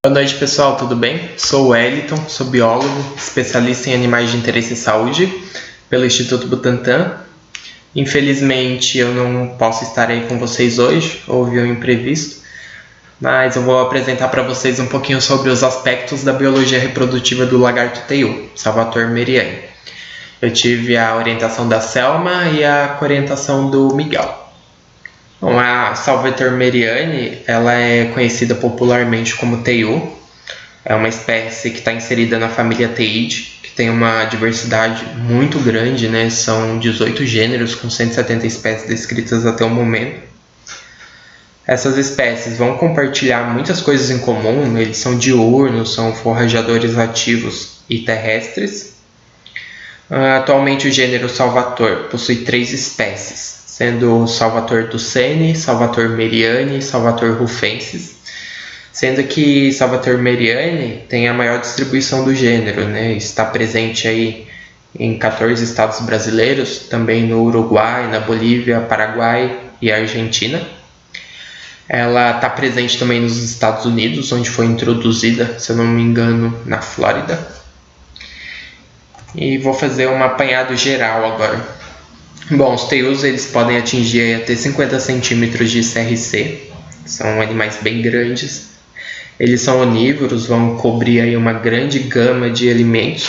Boa noite, pessoal, tudo bem? Sou o Wellington, sou biólogo, especialista em animais de interesse em saúde pelo Instituto Butantan. Infelizmente, eu não posso estar aí com vocês hoje, houve um imprevisto, mas eu vou apresentar para vocês um pouquinho sobre os aspectos da biologia reprodutiva do lagarto teiu, Salvatore Meriani. Eu tive a orientação da Selma e a orientação do Miguel. Bom, a Salvatore Meriani, ela é conhecida popularmente como teiu. É uma espécie que está inserida na família Teiidae, que tem uma diversidade muito grande, né? São 18 gêneros com 170 espécies descritas até o momento. Essas espécies vão compartilhar muitas coisas em comum. Eles são diurnos, são forrajadores ativos e terrestres. Atualmente o gênero Salvatore possui 3 espécies, sendo o Salvatore duceni, Salvatore Meriani e Salvatore rufensis, sendo que Salvatore Meriani tem a maior distribuição do gênero, né? Está presente aí em 14 estados brasileiros, também no Uruguai, na Bolívia, Paraguai e Argentina. Ela está presente também nos Estados Unidos, onde foi introduzida, se eu não me engano, na Flórida. E vou fazer um apanhado geral agora. Bom, os teius eles podem atingir até 50 centímetros de CRC, são animais bem grandes. Eles são onívoros, vão cobrir aí uma grande gama de alimentos.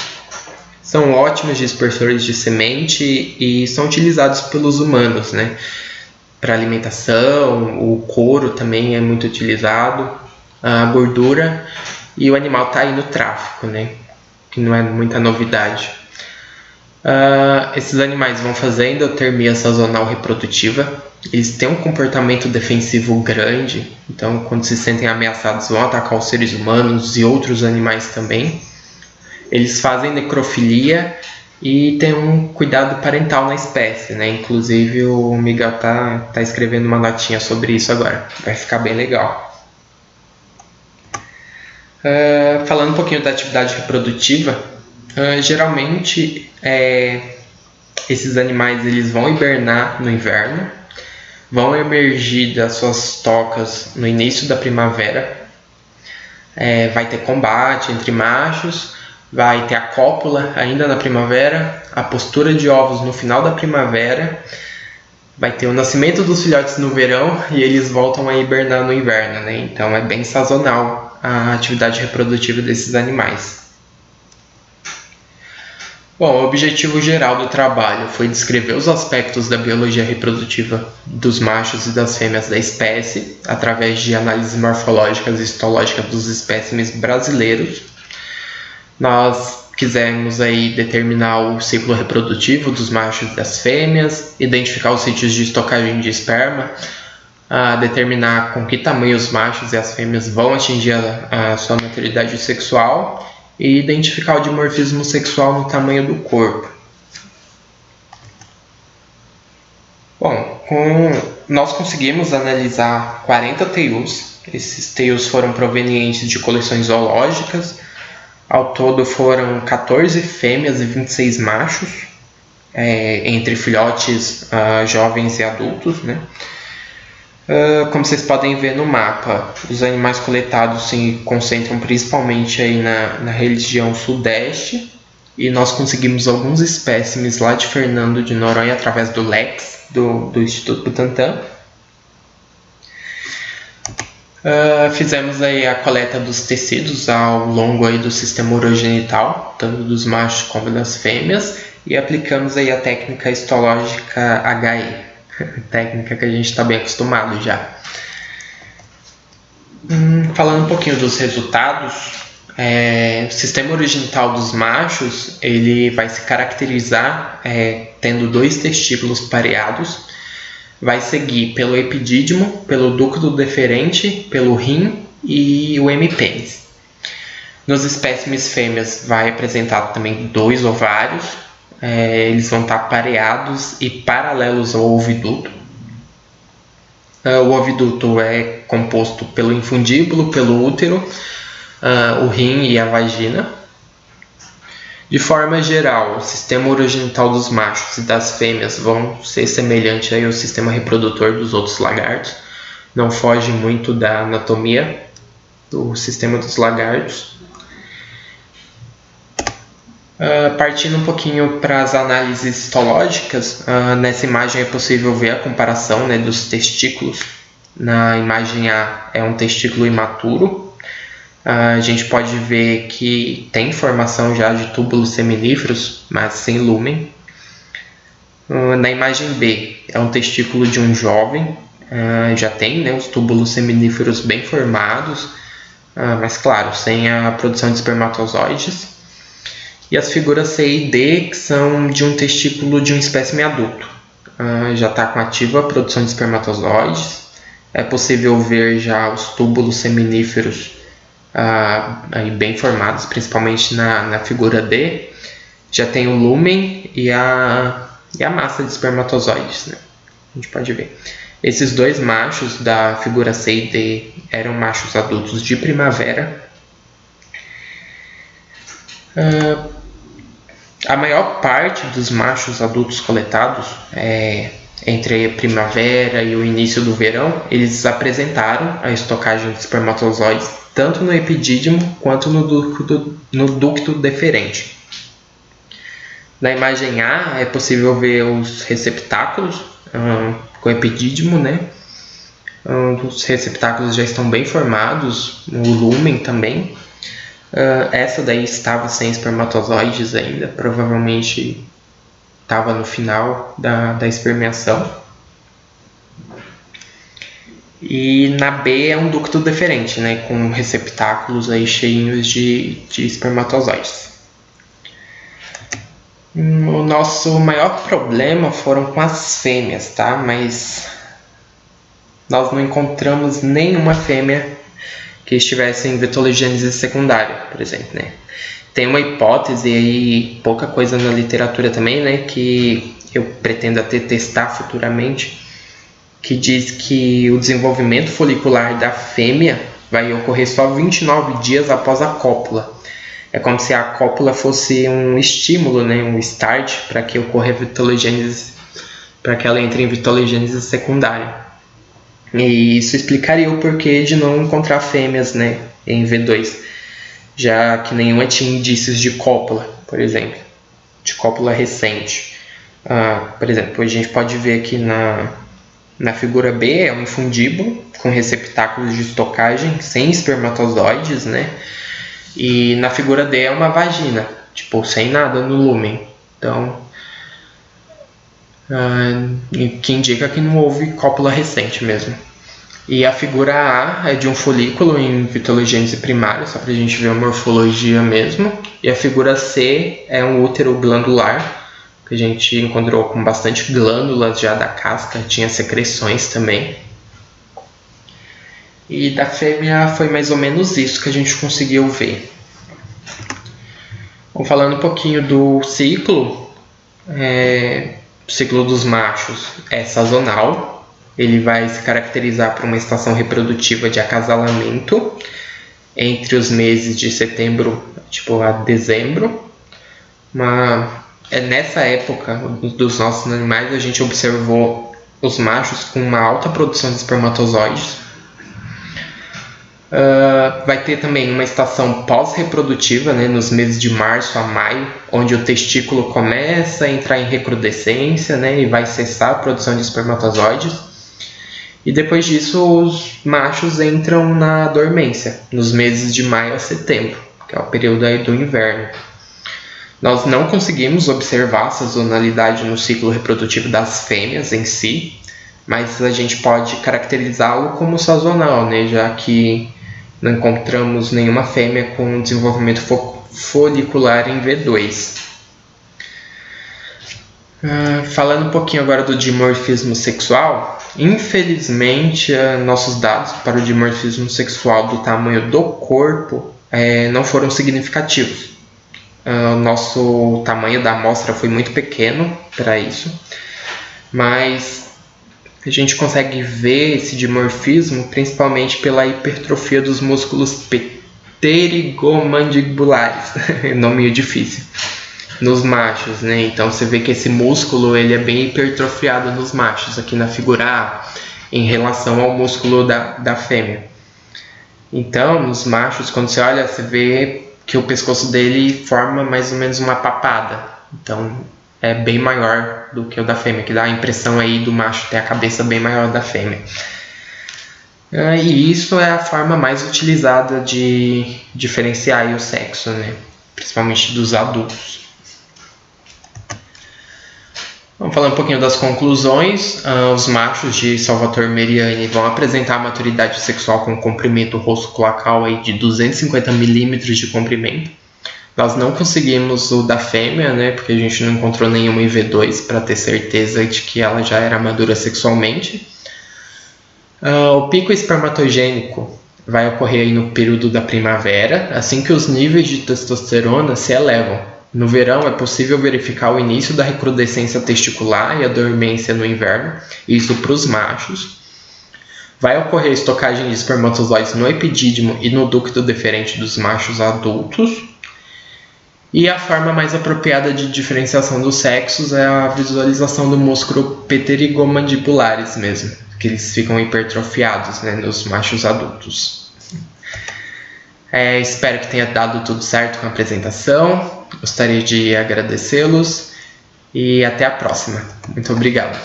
São ótimos dispersores de semente e são utilizados pelos humanos, né? Para alimentação, o couro também é muito utilizado, a gordura, e o animal está aí no tráfico, né? Que não é muita novidade. Esses animais vão fazer endotermia sazonal reprodutiva. Eles têm um comportamento defensivo grande, então quando se sentem ameaçados vão atacar os seres humanos e outros animais também. Eles fazem necrofilia e tem um cuidado parental na espécie, né? Inclusive o Miguel tá escrevendo uma notinha sobre isso agora, vai ficar bem legal. Falando um pouquinho da atividade reprodutiva, geralmente esses animais eles vão hibernar no inverno, vão emergir das suas tocas no início da primavera, vai ter combate entre machos, vai ter a cópula ainda na primavera, a postura de ovos no final da primavera, vai ter o nascimento dos filhotes no verão e eles voltam a hibernar no inverno, né? Então é bem sazonal a atividade reprodutiva desses animais. Bom, o objetivo geral do trabalho foi descrever os aspectos da biologia reprodutiva dos machos e das fêmeas da espécie, através de análises morfológicas e histológicas dos espécimes brasileiros. Nós quisemos aí determinar o ciclo reprodutivo dos machos e das fêmeas, identificar os sítios de estocagem de esperma, determinar com que tamanho os machos e as fêmeas vão atingir a sua maturidade sexual e identificar o dimorfismo sexual no tamanho do corpo. Bom, nós conseguimos analisar 40 teius. Esses teius foram provenientes de coleções zoológicas. Ao todo foram 14 fêmeas e 26 machos, entre filhotes, jovens e adultos, né? Como vocês podem ver no mapa, os animais coletados se concentram principalmente aí na região sudeste, e nós conseguimos alguns espécimes lá de Fernando de Noronha através do LEX, do Instituto Butantan. Fizemos aí a coleta dos tecidos ao longo aí do sistema urogenital, tanto dos machos como das fêmeas, e aplicamos aí a técnica histológica HE. Técnica que a gente está bem acostumado já. Falando um pouquinho dos resultados, o sistema urogenital dos machos ele vai se caracterizar tendo 2 testículos pareados, vai seguir pelo epidídimo, pelo ducto deferente, pelo rim e o hemipênis. Nos espécimes fêmeas vai apresentar também 2 ovários. Eles vão estar pareados e paralelos ao oviduto. O oviduto é composto pelo infundíbulo, pelo útero, o rim e a vagina. De forma geral, o sistema urogenital dos machos e das fêmeas vão ser semelhante ao sistema reprodutor dos outros lagartos. Não foge muito da anatomia. do sistema dos lagartos. Partindo um pouquinho para as análises histológicas, nessa imagem é possível ver a comparação, né, dos testículos. Na imagem A é um testículo imaturo. A gente pode ver que tem formação já de túbulos seminíferos, mas sem lúmen. Na imagem B é um testículo de um jovem, já tem, né, os túbulos seminíferos bem formados, mas claro, sem a produção de espermatozoides. E as figuras C e D, que são de um testículo de um espécime adulto. Já está com ativa a produção de espermatozoides. É possível ver já os túbulos seminíferos aí bem formados, principalmente na figura D. Já tem o lúmen e a massa de espermatozoides, né? A gente pode ver. Esses dois machos da figura C e D eram machos adultos de primavera. A maior parte dos machos adultos coletados, entre a primavera e o início do verão, eles apresentaram a estocagem de espermatozoides tanto no epidídimo quanto no ducto deferente. Na imagem A é possível ver os receptáculos com epidídimo, né? Os receptáculos já estão bem formados, o lúmen também. Essa daí estava sem espermatozoides ainda, provavelmente estava no final da espermeação. E na B é um ducto deferente, né, com receptáculos aí cheios de espermatozoides. O nosso maior problema foram com as fêmeas, tá? Mas nós não encontramos nenhuma fêmea que estivesse em vetologênese secundária, por exemplo, né? Tem uma hipótese aí, pouca coisa na literatura também, né, que eu pretendo até testar futuramente, que diz que o desenvolvimento folicular da fêmea vai ocorrer só 29 dias após a cópula. É como se a cópula fosse um estímulo, né, um start para que ocorra a vetologênese, para que ela entre em vetologênese secundária. E isso explicaria o porquê de não encontrar fêmeas, né, em V2, já que nenhuma tinha indícios de cópula, por exemplo, de cópula recente. Por exemplo, a gente pode ver aqui na figura B é um infundíbulo com receptáculos de estocagem sem espermatozoides, né? E na figura D é uma vagina, tipo, sem nada no lúmen. Então, que indica que não houve cópula recente mesmo. E a figura A é de um folículo em vetologênese primária, só para a gente ver a morfologia mesmo. E a figura C é um útero glandular, que a gente encontrou com bastante glândulas já da casca, tinha secreções também. E da fêmea foi mais ou menos isso que a gente conseguiu ver. Bom, falando um pouquinho do ciclo, o ciclo dos machos é sazonal. Ele vai se caracterizar por uma estação reprodutiva de acasalamento entre os meses de setembro a dezembro. Nessa época dos nossos animais a gente observou os machos com uma alta produção de espermatozoides. Vai ter também uma estação pós-reprodutiva, né, nos meses de março a maio, onde o testículo começa a entrar em recrudescência, né, e vai cessar a produção de espermatozoides. E depois disso os machos entram na dormência, nos meses de maio a setembro, que é o período aí do inverno. Nós não conseguimos observar a sazonalidade no ciclo reprodutivo das fêmeas em si, mas a gente pode caracterizá-lo como sazonal, né, já que não encontramos nenhuma fêmea com desenvolvimento folicular em V2. Falando um pouquinho agora do dimorfismo sexual, infelizmente nossos dados para o dimorfismo sexual do tamanho do corpo não foram significativos. O nosso tamanho da amostra foi muito pequeno para isso, mas a gente consegue ver esse dimorfismo principalmente pela hipertrofia dos músculos pterigomandibulares, nome difícil, nos machos, né? Então você vê que esse músculo ele é bem hipertrofiado nos machos, aqui na figura A, em relação ao músculo da fêmea. Então, nos machos, quando você olha, você vê que o pescoço dele forma mais ou menos uma papada. Então, é bem maior do que o da fêmea, que dá a impressão aí do macho ter a cabeça bem maior da fêmea. E isso é a forma mais utilizada de diferenciar aí o sexo, né? Principalmente dos adultos. Vamos falar um pouquinho das conclusões. Os machos de Salvatore Meriani vão apresentar a maturidade sexual com comprimento rosto-cloacal aí de 250 milímetros de comprimento. Nós não conseguimos o da fêmea, né? Porque a gente não encontrou nenhuma IV2 para ter certeza de que ela já era madura sexualmente. O pico espermatogênico vai ocorrer aí no período da primavera, assim que os níveis de testosterona se elevam. No verão é possível verificar o início da recrudescência testicular e a dormência no inverno, isso para os machos. Vai ocorrer estocagem de espermatozoides no epidídimo e no ducto deferente dos machos adultos. E a forma mais apropriada de diferenciação dos sexos é a visualização do músculo pterigomandibulares mesmo, que eles ficam hipertrofiados, né, nos machos adultos. Espero que tenha dado tudo certo com a apresentação. Gostaria de agradecê-los e até a próxima. Muito obrigado.